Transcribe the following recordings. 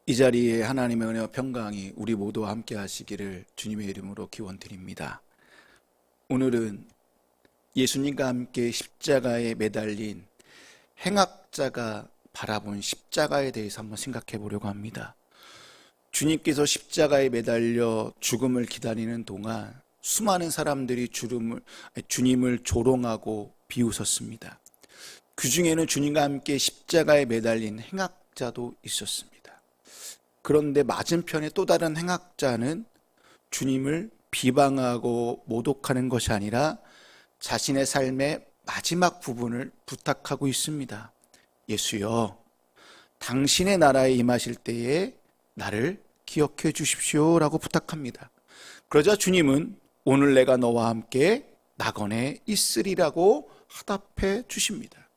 이 자리에 하나님의 은혜와 평강이 우리 모두와 함께 하시기를 주님의 이름으로 기원드립니다. 오늘은 예수님과 함께 십자가에 매달린 행악자가 바라본 십자가에 대해서 한번 생각해 보려고 합니다. 주님께서 십자가에 매달려 죽음을 기다리는 동안 수많은 사람들이 주님을 조롱하고 비웃었습니다. 그 중에는 주님과 함께 십자가에 매달린 행악자도 있었습니다. 그런데 맞은편에 또 다른 행악자는 주님을 비방하고 모독하는 것이 아니라 자신의 삶의 마지막 부분을 부탁하고 있습니다. 예수여, 당신의 나라에 임하실 때에 나를 기억해 주십시오 라고 부탁합니다. 그러자 주님은 오늘 내가 너와 함께 낙원에 있으리라고 화답해 주십니다.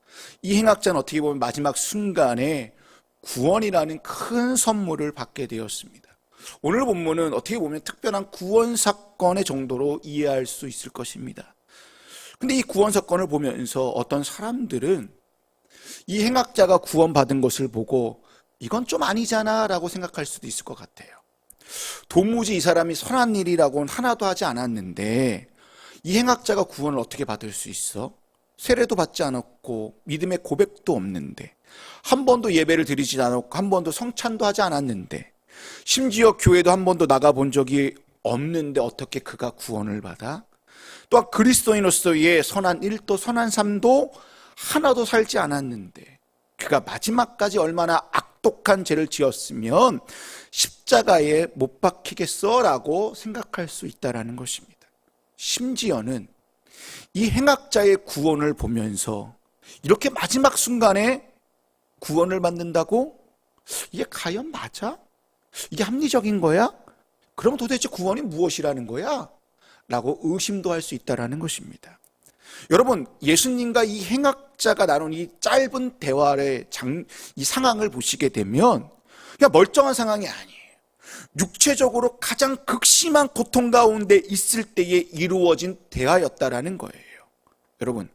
이 행악자는 어떻게 보면 마지막 순간에 구원이라는 큰 선물을 받게 되었습니다. 오늘 본문은 어떻게 보면 특별한 구원 사건의 정도로 이해할 수 있을 것입니다. 근데 이 구원 사건을 보면서 어떤 사람들은 이 행악자가 구원받은 것을 보고 이건 좀 아니잖아 라고 생각할 수도 있을 것 같아요. 도무지 이 사람이 선한 일이라고는 하나도 하지 않았는데 이 행악자가 구원을 어떻게 받을 수 있어? 세례도 받지 않았고 믿음의 고백도 없는데, 한 번도 예배를 드리지 않았고 한 번도 성찬도 하지 않았는데, 심지어 교회도 한 번도 나가본 적이 없는데 어떻게 그가 구원을 받아? 또한 그리스도인으로서의 선한 일도 선한 삶도 하나도 살지 않았는데 그가 마지막까지 얼마나 악독한 죄를 지었으면 십자가에 못 박히겠어? 라고 생각할 수 있다는 것입니다. 심지어는 이 행악자의 구원을 보면서 이렇게 마지막 순간에 구원을 받는다고? 이게 과연 맞아? 이게 합리적인 거야? 그럼 도대체 구원이 무엇이라는 거야? 라고 의심도 할 수 있다는 것입니다. 여러분, 예수님과 이 행악자가 나눈 이 짧은 대화의 이 상황을 보시게 되면 그냥 멀쩡한 상황이 아니에요. 육체적으로 가장 극심한 고통 가운데 있을 때에 이루어진 대화였다라는 거예요. 여러분,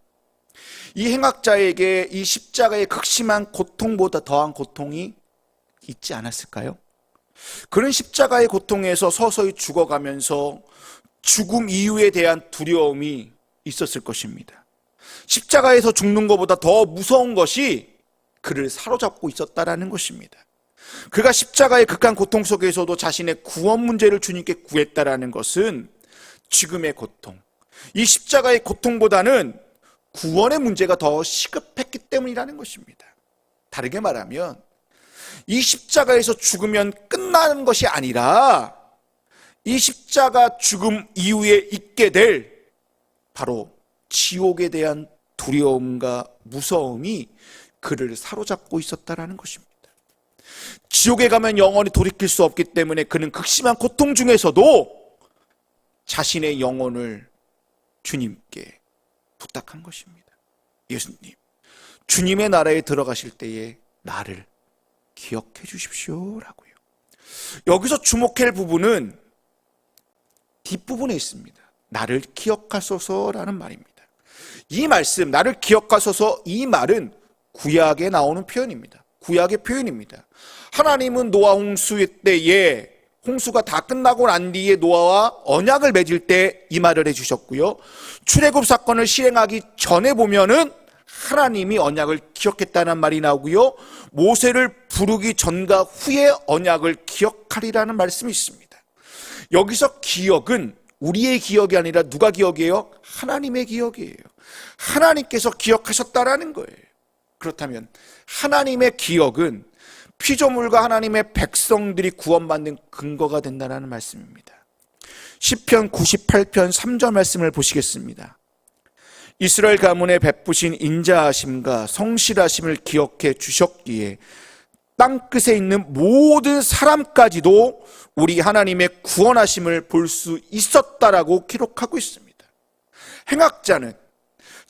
이 행악자에게 이 십자가의 극심한 고통보다 더한 고통이 있지 않았을까요? 그런 십자가의 고통에서 서서히 죽어가면서 죽음 이후에 대한 두려움이 있었을 것입니다. 십자가에서 죽는 것보다 더 무서운 것이 그를 사로잡고 있었다라는 것입니다. 그가 십자가의 극한 고통 속에서도 자신의 구원 문제를 주님께 구했다라는 것은 지금의 고통, 이 십자가의 고통보다는 구원의 문제가 더 시급했기 때문이라는 것입니다. 다르게 말하면 이 십자가에서 죽으면 끝나는 것이 아니라 이 십자가 죽음 이후에 있게 될 바로 지옥에 대한 두려움과 무서움이 그를 사로잡고 있었다는 것입니다. 지옥에 가면 영원히 돌이킬 수 없기 때문에 그는 극심한 고통 중에서도 자신의 영혼을 주님께 부탁한 것입니다. 예수님, 주님의 나라에 들어가실 때에 나를 기억해 주십시오 라고요. 여기서 주목할 부분은 뒷부분에 있습니다. 나를 기억하소서라는 말입니다. 이 말씀, 나를 기억하소서, 이 말은 구약에 나오는 표현입니다. 구약의 표현입니다. 하나님은 노아 홍수 때에 홍수가 다 끝나고 난 뒤에 노아와 언약을 맺을 때 이 말을 해주셨고요. 출애굽 사건을 실행하기 전에 보면은 하나님이 언약을 기억했다는 말이 나오고요. 모세를 부르기 전과 후에 언약을 기억하리라는 말씀이 있습니다. 여기서 기억은 우리의 기억이 아니라 누가 기억이에요? 하나님의 기억이에요. 하나님께서 기억하셨다라는 거예요. 그렇다면 하나님의 기억은 피조물과 하나님의 백성들이 구원받는 근거가 된다는 말씀입니다. 시편 98편 3절 말씀을 보시겠습니다. 이스라엘 가문에 베푸신 인자하심과 성실하심을 기억해 주셨기에 땅끝에 있는 모든 사람까지도 우리 하나님의 구원하심을 볼 수 있었다라고 기록하고 있습니다. 행악자는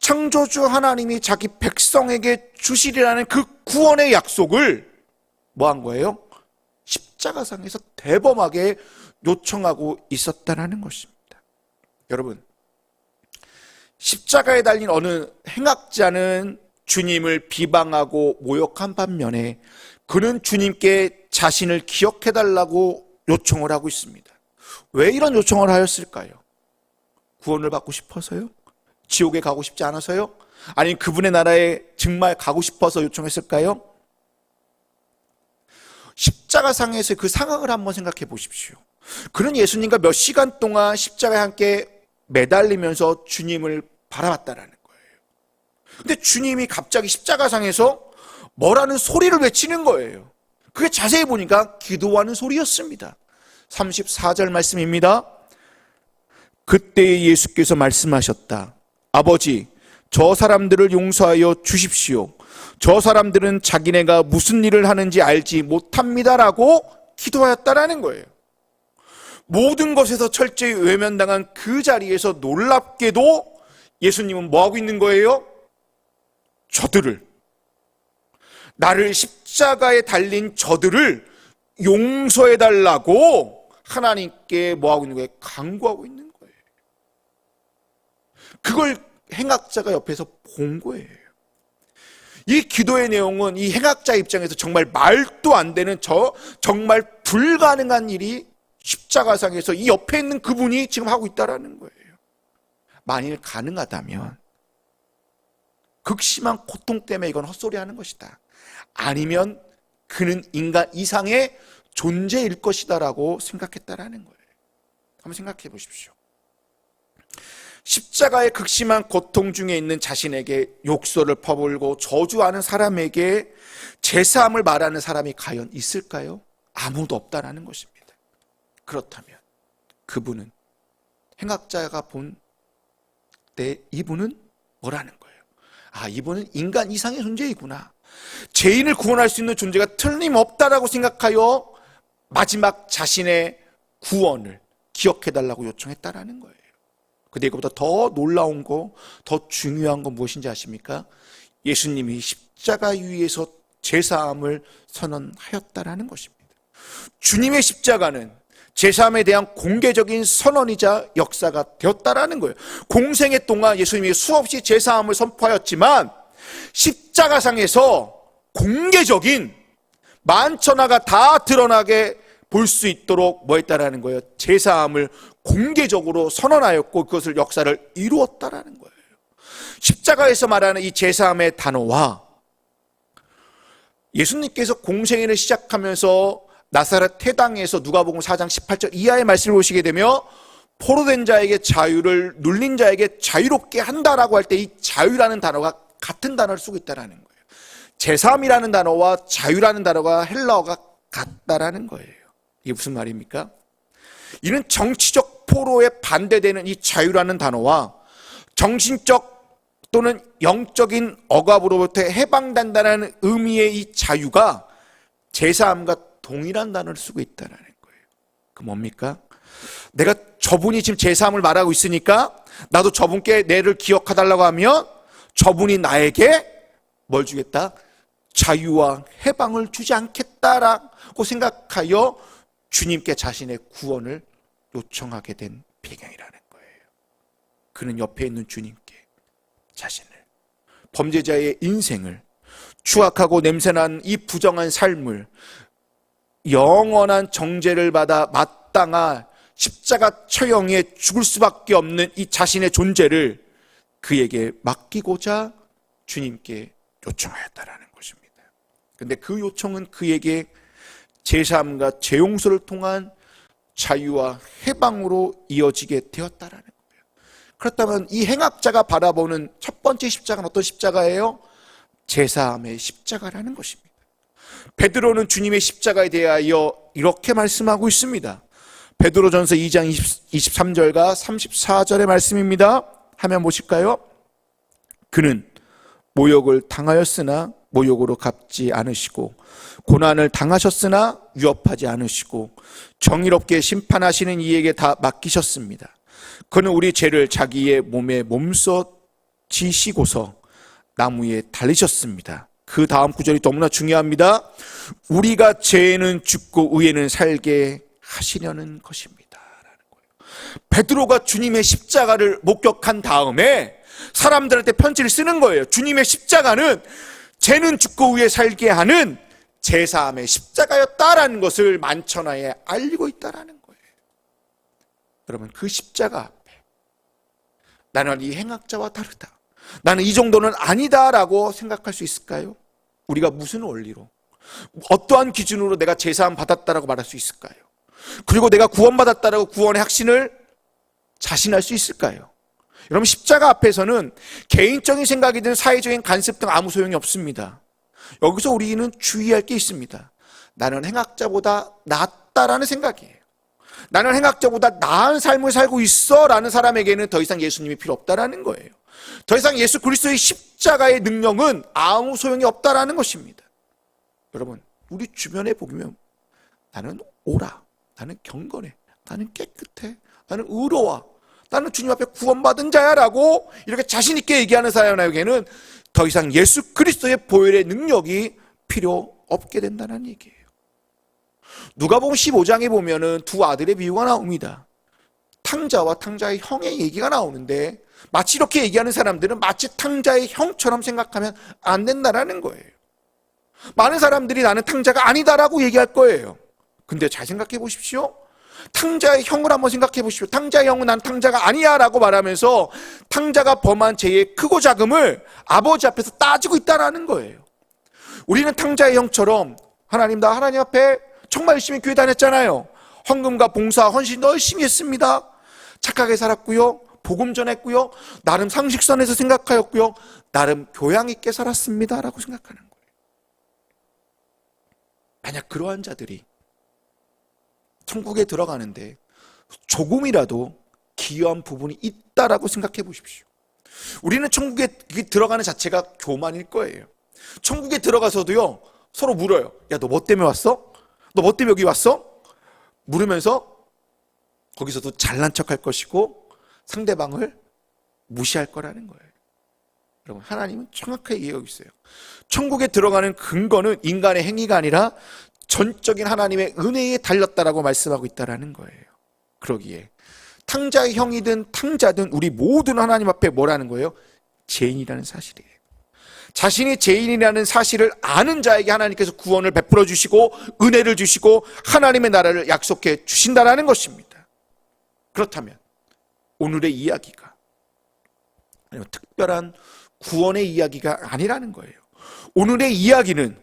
창조주 하나님이 자기 백성에게 주시리라는 그 구원의 약속을 뭐 한 거예요? 십자가상에서 대범하게 요청하고 있었다는 것입니다. 여러분, 십자가에 달린 어느 행악자는 주님을 비방하고 모욕한 반면에 그는 주님께 자신을 기억해달라고 요청을 하고 있습니다. 왜 이런 요청을 하였을까요? 구원을 받고 싶어서요? 지옥에 가고 싶지 않아서요? 아니면 그분의 나라에 정말 가고 싶어서 요청했을까요? 십자가상에서 그 상황을 한번 생각해 보십시오. 그는 예수님과 몇 시간 동안 십자가에 함께 매달리면서 주님을 바라봤다라는 거예요. 근데 주님이 갑자기 십자가상에서 뭐라는 소리를 외치는 거예요. 그게 자세히 보니까 기도하는 소리였습니다. 34절 말씀입니다. 그때 예수께서 말씀하셨다. 아버지, 저 사람들을 용서하여 주십시오. 저 사람들은 자기네가 무슨 일을 하는지 알지 못합니다라고 기도하였다라는 거예요. 모든 것에서 철저히 외면당한 그 자리에서 놀랍게도 예수님은 뭐하고 있는 거예요? 나를 십자가에 달린 저들을 용서해달라고 하나님께 뭐하고 있는 거예요? 간구하고 있는 거예요. 그걸 행악자가 옆에서 본 거예요. 이 기도의 내용은 이 행악자 입장에서 정말 말도 안 되는 정말 불가능한 일이 십자가상에서 이 옆에 있는 그분이 지금 하고 있다라는 거예요. 만일 가능하다면 극심한 고통 때문에 이건 헛소리하는 것이다. 아니면 그는 인간 이상의 존재일 것이다라고 생각했다라는 거예요. 한번 생각해 보십시오. 십자가의 극심한 고통 중에 있는 자신에게 욕설을 퍼부을고 저주하는 사람에게 제사함을 말하는 사람이 과연 있을까요? 아무도 없다라는 것입니다. 그렇다면 그분은 행악자가 본 때 이분은 뭐라는 거예요? 아, 이분은 인간 이상의 존재이구나. 죄인을 구원할 수 있는 존재가 틀림없다라고 생각하여 마지막 자신의 구원을 기억해달라고 요청했다라는 거예요. 근데 이거보다 더 놀라운 거, 더 중요한 건 무엇인지 아십니까? 예수님이 십자가 위에서 제사함을 선언하였다라는 것입니다. 주님의 십자가는 제사함에 대한 공개적인 선언이자 역사가 되었다라는 거예요. 공생애 동안 예수님이 수없이 제사함을 선포하였지만 십자가상에서 공개적인 만천하가 다 드러나게 볼 수 있도록 뭐 했다라는 거예요? 제사함을 공개적으로 선언하였고 그것을 역사를 이루었다라는 거예요. 십자가에서 말하는 이 제사함의 단어와 예수님께서 공생애를 시작하면서 나사렛 회당에서 누가복음 4장 18절 이하의 말씀을 보시게 되면 포로된 자에게 자유를 눌린 자에게 자유롭게 한다라고 할 때 이 자유라는 단어가 같은 단어를 쓰고 있다라는 거예요. 제사함이라는 단어와 자유라는 단어가 헬라어가 같다라는 거예요. 이게 무슨 말입니까? 이는 정치적 포로에 반대되는 이 자유라는 단어와 정신적 또는 영적인 억압으로부터 해방된다는 의미의 이 자유가 제사함과 동일한 단어를 쓰고 있다는 거예요. 그 뭡니까? 내가 저분이 지금 제사함을 말하고 있으니까 나도 저분께 내를 기억해달라고 하면 저분이 나에게 뭘 주겠다? 자유와 해방을 주지 않겠다라고 생각하여 주님께 자신의 구원을 요청하게 된 배경이라는 거예요. 그는 옆에 있는 주님께 자신을, 범죄자의 인생을, 추악하고 냄새난 이 부정한 삶을, 영원한 정죄를 받아 마땅한 십자가 처형에 죽을 수밖에 없는 이 자신의 존재를 그에게 맡기고자 주님께 요청하였다라는 것입니다. 그런데 그 요청은 그에게 제사함과 제용서를 통한 자유와 해방으로 이어지게 되었다라는 거예요. 그렇다면 이 행악자가 바라보는 첫 번째 십자가는 어떤 십자가예요? 제사함의 십자가라는 것입니다. 베드로는 주님의 십자가에 대하여 이렇게 말씀하고 있습니다. 베드로전서 2장 23절과 34절의 말씀입니다. 화면 보실까요? 그는 모욕을 당하였으나 모욕으로 갚지 않으시고 고난을 당하셨으나 위협하지 않으시고 정의롭게 심판하시는 이에게 다 맡기셨습니다. 그는 우리 죄를 자기의 몸에 몸소 지시고서 나무에 달리셨습니다. 그 다음 구절이 너무나 중요합니다. 우리가 죄에는 죽고 의에는 살게 하시려는 것입니다. 라는 거예요. 베드로가 주님의 십자가를 목격한 다음에 사람들한테 편지를 쓰는 거예요. 주님의 십자가는 죄는 죽고 위에 살게 하는 제사함의 십자가였다라는 것을 만천하에 알리고 있다라는 거예요. 여러분, 그 십자가 앞에 나는 이 행악자와 다르다, 나는 이 정도는 아니다라고 생각할 수 있을까요? 우리가 무슨 원리로, 어떠한 기준으로 내가 제사함 받았다라고 말할 수 있을까요? 그리고 내가 구원받았다라고 구원의 확신을 자신할 수 있을까요? 여러분, 십자가 앞에서는 개인적인 생각이든 사회적인 간섭 등 아무 소용이 없습니다. 여기서 우리는 주의할 게 있습니다. 나는 행악자보다 낫다라는 생각이에요. 나는 행악자보다 나은 삶을 살고 있어 라는 사람에게는 더 이상 예수님이 필요 없다라는 거예요. 더 이상 예수 그리스도의 십자가의 능력은 아무 소용이 없다라는 것입니다. 여러분, 우리 주변에 보면 나는 옳아, 나는 경건해, 나는 깨끗해, 나는 의로워, 나는 주님 앞에 구원받은 자야 라고 이렇게 자신 있게 얘기하는 사람에게는 더 이상 예수 그리스도의 보혈의 능력이 필요 없게 된다는 얘기예요. 누가복음 15장에 보면은 두 아들의 비유가 나옵니다. 탕자와 탕자의 형의 얘기가 나오는데 마치 이렇게 얘기하는 사람들은 마치 탕자의 형처럼 생각하면 안 된다라는 거예요. 많은 사람들이 나는 탕자가 아니다라고 얘기할 거예요. 근데 잘 생각해 보십시오. 탕자의 형을 한번 생각해 보십시오. 탕자의 형은 난 탕자가 아니야 라고 말하면서 탕자가 범한 죄의 크고 작음을 아버지 앞에서 따지고 있다는 거예요. 우리는 탕자의 형처럼 하나님, 나 하나님 앞에 정말 열심히 교회 다녔잖아요. 헌금과 봉사, 헌신 열심히 했습니다. 착하게 살았고요, 복음 전했고요, 나름 상식선에서 생각하였고요, 나름 교양 있게 살았습니다 라고 생각하는 거예요. 만약 그러한 자들이 천국에 들어가는데 조금이라도 기여한 부분이 있다라고 생각해 보십시오. 우리는 천국에 들어가는 자체가 교만일 거예요. 천국에 들어가서도요, 서로 물어요. 야, 너 뭐 때문에 왔어? 너 뭐 때문에 여기 왔어? 물으면서 거기서도 잘난 척할 것이고 상대방을 무시할 거라는 거예요. 여러분, 하나님은 정확하게 얘기하고 있어요. 천국에 들어가는 근거는 인간의 행위가 아니라 전적인 하나님의 은혜에 달렸다라고 말씀하고 있다라는 거예요. 그러기에 탕자의 형이든 탕자든 우리 모두는 하나님 앞에 뭐라는 거예요? 죄인이라는 사실이에요. 자신이 죄인이라는 사실을 아는 자에게 하나님께서 구원을 베풀어 주시고 은혜를 주시고 하나님의 나라를 약속해 주신다라는 것입니다. 그렇다면 오늘의 이야기가 특별한 구원의 이야기가 아니라는 거예요. 오늘의 이야기는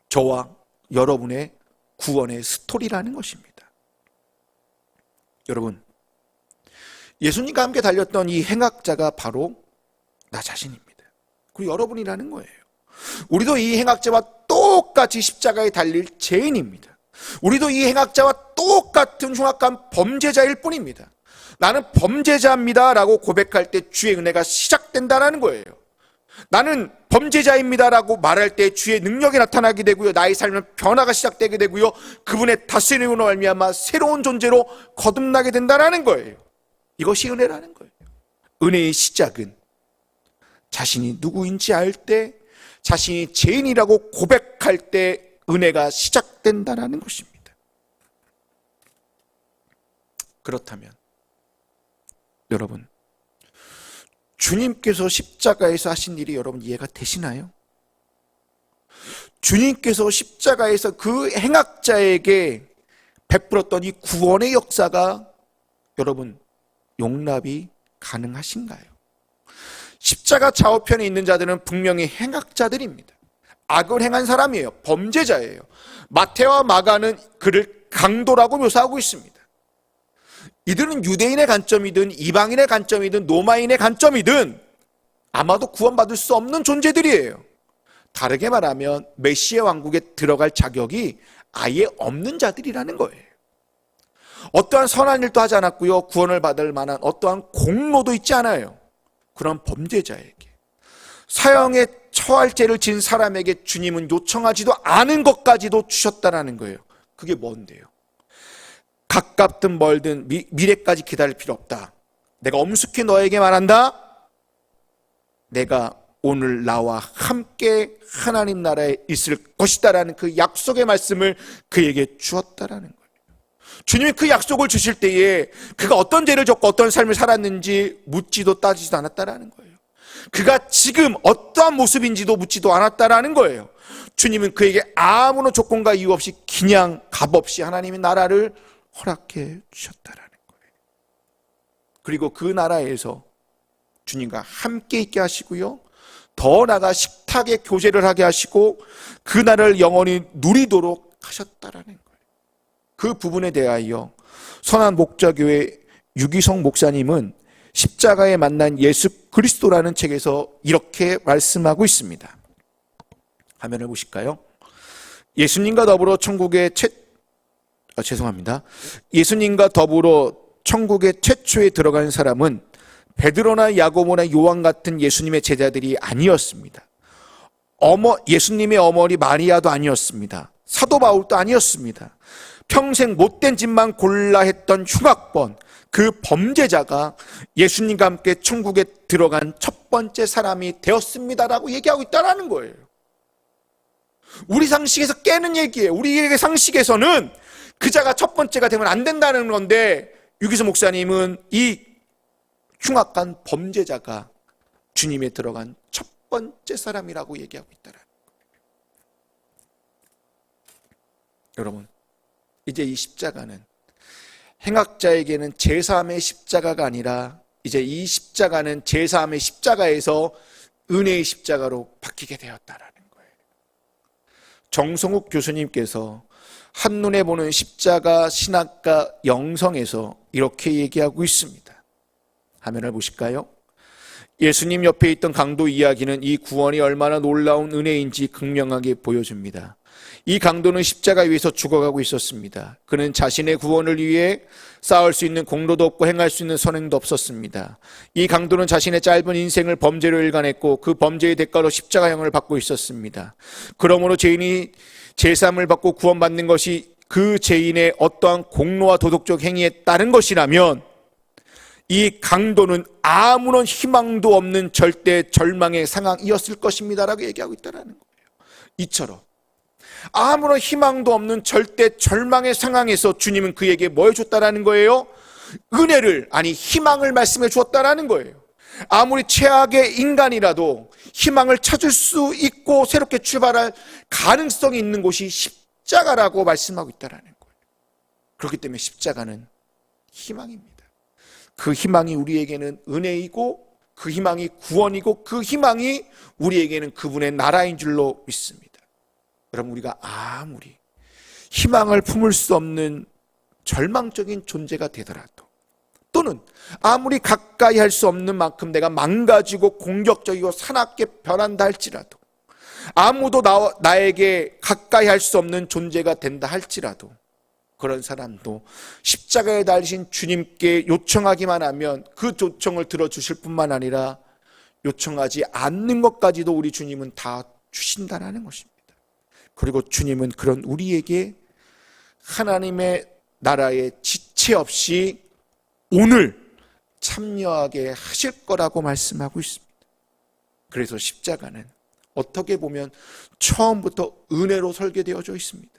저와 여러분의 구원의 스토리라는 것입니다. 여러분, 예수님과 함께 달렸던 이 행악자가 바로 나 자신입니다. 그리고 여러분이라는 거예요. 우리도 이 행악자와 똑같이 십자가에 달릴 죄인입니다. 우리도 이 행악자와 똑같은 흉악한 범죄자일 뿐입니다. 나는 범죄자입니다 라고 고백할 때 주의 은혜가 시작된다는 거예요. 나는 범죄자입니다라고 말할 때 주의 능력이 나타나게 되고요, 나의 삶은 변화가 시작되게 되고요, 그분의 다스림으로 말미암아 새로운 존재로 거듭나게 된다는 거예요. 이것이 은혜라는 거예요. 은혜의 시작은 자신이 누구인지 알 때, 자신이 죄인이라고 고백할 때 은혜가 시작된다는 것입니다. 그렇다면 여러분, 주님께서 십자가에서 하신 일이 여러분 이해가 되시나요? 주님께서 십자가에서 그 행악자에게 베풀었던 이 구원의 역사가 여러분 용납이 가능하신가요? 십자가 좌우편에 있는 자들은 분명히 행악자들입니다. 악을 행한 사람이에요. 범죄자예요. 마태와 마가는 그를 강도라고 묘사하고 있습니다. 이들은 유대인의 관점이든 이방인의 관점이든 로마인의 관점이든 아마도 구원받을 수 없는 존재들이에요. 다르게 말하면 메시아 왕국에 들어갈 자격이 아예 없는 자들이라는 거예요. 어떠한 선한 일도 하지 않았고요, 구원을 받을 만한 어떠한 공로도 있지 않아요. 그런 범죄자에게, 사형에 처할 죄를 지은 사람에게 주님은 요청하지도 않은 것까지도 주셨다는 거예요. 그게 뭔데요? 가깝든 멀든 미래까지 기다릴 필요 없다. 내가 엄숙히 너에게 말한다. 내가 오늘 나와 함께 하나님 나라에 있을 것이다라는 그 약속의 말씀을 그에게 주었다라는 거예요. 주님이 그 약속을 주실 때에 그가 어떤 죄를 졌고 어떤 삶을 살았는지 묻지도 따지지도 않았다라는 거예요. 그가 지금 어떠한 모습인지도 묻지도 않았다라는 거예요. 주님은 그에게 아무런 조건과 이유 없이 그냥 값없이 하나님의 나라를 허락해 주셨다라는 거예요. 그리고 그 나라에서 주님과 함께 있게 하시고요, 더 나아가 식탁에 교제를 하게 하시고 그 나라를 영원히 누리도록 하셨다라는 거예요. 그 부분에 대하여 선한 목자교회 유기성 목사님은 십자가에 만난 예수 그리스도라는 책에서 이렇게 말씀하고 있습니다. 화면을 보실까요? 예수님과 더불어 예수님과 더불어 천국에 최초에 들어간 사람은 베드로나 야고보나 요한 같은 예수님의 제자들이 아니었습니다. 예수님의 어머니 마리아도 아니었습니다. 사도 바울도 아니었습니다. 평생 못된 짓만 골라 했던 흉악범, 그 범죄자가 예수님과 함께 천국에 들어간 첫 번째 사람이 되었습니다라고 얘기하고 있다는 거예요. 우리 상식에서 깨는 얘기예요. 우리에게 상식에서는 그자가 첫 번째가 되면 안 된다는 건데, 유기서 목사님은 이 흉악한 범죄자가 주님에 들어간 첫 번째 사람이라고 얘기하고 있다는 거예요. 여러분, 이제 이 십자가는 행악자에게는 제3의 십자가가 아니라 이제 이 십자가는 제3의 십자가에서 은혜의 십자가로 바뀌게 되었다라는 거예요. 정성욱 교수님께서 한눈에 보는 십자가 신학과 영성에서 이렇게 얘기하고 있습니다. 화면을 보실까요? 예수님 옆에 있던 강도 이야기는 이 구원이 얼마나 놀라운 은혜인지 극명하게 보여줍니다. 이 강도는 십자가 위에서 죽어가고 있었습니다. 그는 자신의 구원을 위해 쌓을 수 있는 공로도 없고 행할 수 있는 선행도 없었습니다. 이 강도는 자신의 짧은 인생을 범죄로 일관했고 그 범죄의 대가로 십자가형을 받고 있었습니다. 그러므로 죄인이 제사함을 받고 구원받는 것이 그 죄인의 어떠한 공로와 도덕적 행위에 따른 것이라면 이 강도는 아무런 희망도 없는 절대 절망의 상황이었을 것입니다라고 얘기하고 있다는 거예요. 이처럼 아무런 희망도 없는 절대 절망의 상황에서 주님은 그에게 뭐 해줬다라는 거예요? 은혜를, 아니 희망을 말씀해 주었다라는 거예요. 아무리 최악의 인간이라도 희망을 찾을 수 있고 새롭게 출발할 가능성이 있는 곳이 십자가라고 말씀하고 있다라는 거예요. 그렇기 때문에 십자가는 희망입니다. 그 희망이 우리에게는 은혜이고 그 희망이 구원이고 그 희망이 우리에게는 그분의 나라인 줄로 믿습니다. 여러분, 우리가 아무리 희망을 품을 수 없는 절망적인 존재가 되더라도, 또는 아무리 가까이 할 수 없는 만큼 내가 망가지고 공격적이고 사납게 변한다 할지라도, 아무도 나에게 가까이 할 수 없는 존재가 된다 할지라도, 그런 사람도 십자가에 달리신 주님께 요청하기만 하면 그 요청을 들어주실 뿐만 아니라 요청하지 않는 것까지도 우리 주님은 다 주신다는 것입니다. 그리고 주님은 그런 우리에게 하나님의 나라에 지체 없이 오늘 참여하게 하실 거라고 말씀하고 있습니다. 그래서 십자가는 어떻게 보면 처음부터 은혜로 설계되어져 있습니다.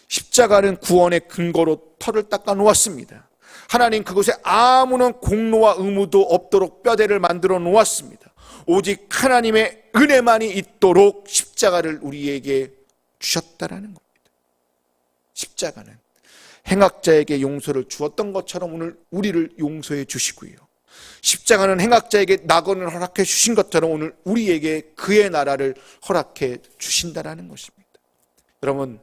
십자가는 구원의 근거로 털을 닦아 놓았습니다. 하나님 그곳에 아무런 공로와 의무도 없도록 뼈대를 만들어 놓았습니다. 오직 하나님의 은혜만이 있도록 십자가를 우리에게 주셨다라는 겁니다. 십자가는 행악자에게 용서를 주었던 것처럼 오늘 우리를 용서해 주시고요, 십자가는 행악자에게 낙원을 허락해 주신 것처럼 오늘 우리에게 그의 나라를 허락해 주신다라는 것입니다. 여러분,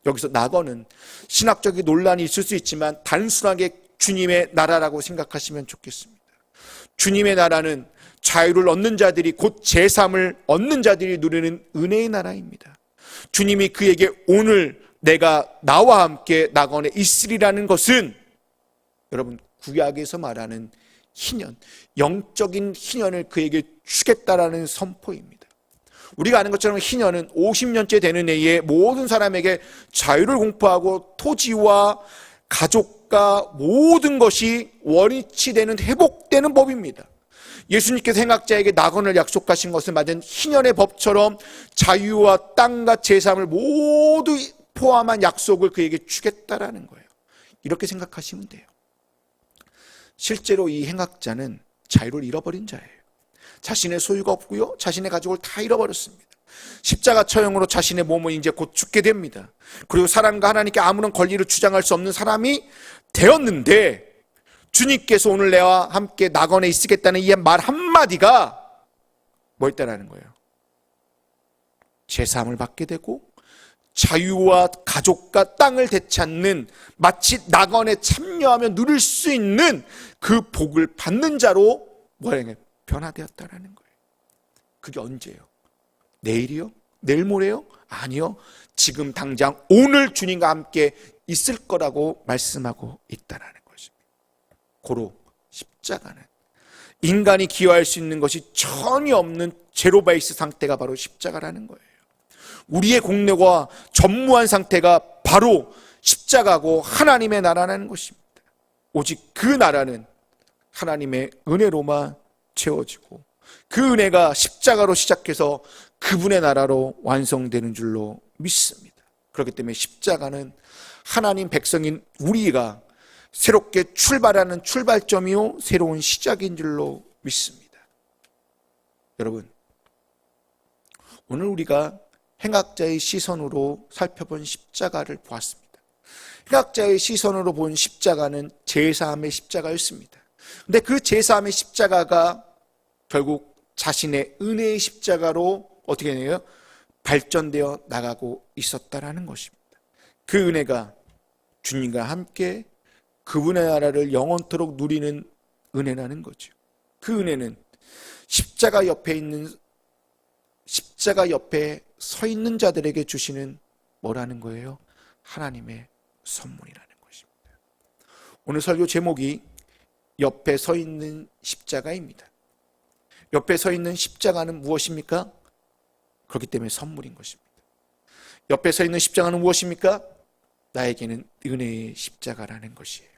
여기서 낙원은 신학적인 논란이 있을 수 있지만 단순하게 주님의 나라라고 생각하시면 좋겠습니다. 주님의 나라는 자유를 얻는 자들이, 곧 제3을 얻는 자들이 누리는 은혜의 나라입니다. 주님이 그에게 오늘 내가 나와 함께 낙원에 있으리라는 것은 여러분 구약에서 말하는 희년, 영적인 희년을 그에게 주겠다라는 선포입니다. 우리가 아는 것처럼 희년은 50년째 되는 해에 모든 사람에게 자유를 공포하고 토지와 가족과 모든 것이 원위치 되는, 회복되는 법입니다. 예수님께서 행악자에게 낙원을 약속하신 것은 마치 희년의 법처럼 자유와 땅과 제3을 모두 포함한 약속을 그에게 주겠다라는 거예요. 이렇게 생각하시면 돼요. 실제로 이 행악자는 자유를 잃어버린 자예요. 자신의 소유가 없고요, 자신의 가족을 다 잃어버렸습니다. 십자가 처형으로 자신의 몸은 이제 곧 죽게 됩니다. 그리고 사람과 하나님께 아무런 권리를 주장할 수 없는 사람이 되었는데, 주님께서 오늘 내와 함께 낙원에 있으겠다는 이 말 한마디가 뭐였다라는 거예요? 제사함을 받게 되고 자유와 가족과 땅을 되찾는, 마치 낙원에 참여하며 누릴 수 있는 그 복을 받는 자로 변화되었다라는 거예요. 그게 언제예요? 내일이요? 내일 모레요? 아니요. 지금 당장 오늘 주님과 함께 있을 거라고 말씀하고 있다라는 것입니다. 고로 십자가는 인간이 기여할 수 있는 것이 전혀 없는 제로베이스 상태가 바로 십자가라는 거예요. 우리의 공로가 전무한 상태가 바로 십자가고 하나님의 나라라는 것입니다. 오직 그 나라는 하나님의 은혜로만 채워지고, 그 은혜가 십자가로 시작해서 그분의 나라로 완성되는 줄로 믿습니다. 그렇기 때문에 십자가는 하나님 백성인 우리가 새롭게 출발하는 출발점이요, 새로운 시작인 줄로 믿습니다. 여러분, 오늘 우리가 행악자의 시선으로 살펴본 십자가를 보았습니다. 행악자의 시선으로 본 십자가는 제사함의 십자가였습니다. 근데 그 제사함의 십자가가 결국 자신의 은혜의 십자가로 어떻게 되나요? 발전되어 나가고 있었다라는 것입니다. 그 은혜가 주님과 함께 그분의 나라를 영원토록 누리는 은혜라는 거죠. 그 은혜는 십자가 옆에 서 있는 자들에게 주시는 뭐라는 거예요? 하나님의 선물이라는 것입니다. 오늘 설교 제목이 옆에 서 있는 십자가입니다. 옆에 서 있는 십자가는 무엇입니까? 그렇기 때문에 선물인 것입니다. 옆에 서 있는 십자가는 무엇입니까? 나에게는 은혜의 십자가라는 것이에요.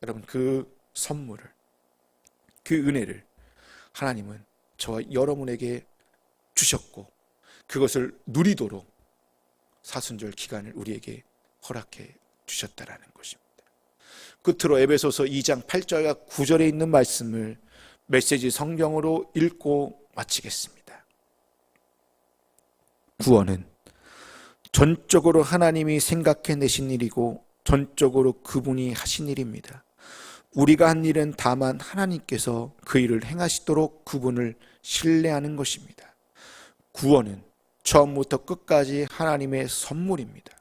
여러분, 그 선물을, 그 은혜를 하나님은 저와 여러분에게 주셨고, 그것을 누리도록 사순절 기간을 우리에게 허락해 주셨다라는 것입니다. 끝으로 에베소서 2장 8절과 9절에 있는 말씀을 메시지 성경으로 읽고 마치겠습니다. 구원은 전적으로 하나님이 생각해내신 일이고 전적으로 그분이 하신 일입니다. 우리가 한 일은 다만 하나님께서 그 일을 행하시도록 그분을 신뢰하는 것입니다. 구원은 처음부터 끝까지 하나님의 선물입니다.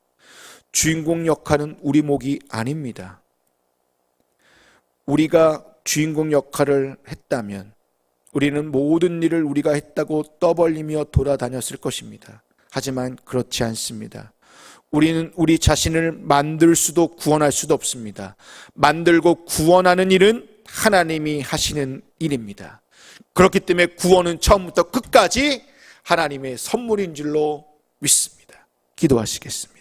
주인공 역할은 우리 몫이 아닙니다. 우리가 주인공 역할을 했다면 우리는 모든 일을 우리가 했다고 떠벌리며 돌아다녔을 것입니다. 하지만 그렇지 않습니다. 우리는 우리 자신을 만들 수도 구원할 수도 없습니다. 만들고 구원하는 일은 하나님이 하시는 일입니다. 그렇기 때문에 구원은 처음부터 끝까지 하나님의 선물인 줄로 믿습니다. 기도하시겠습니다.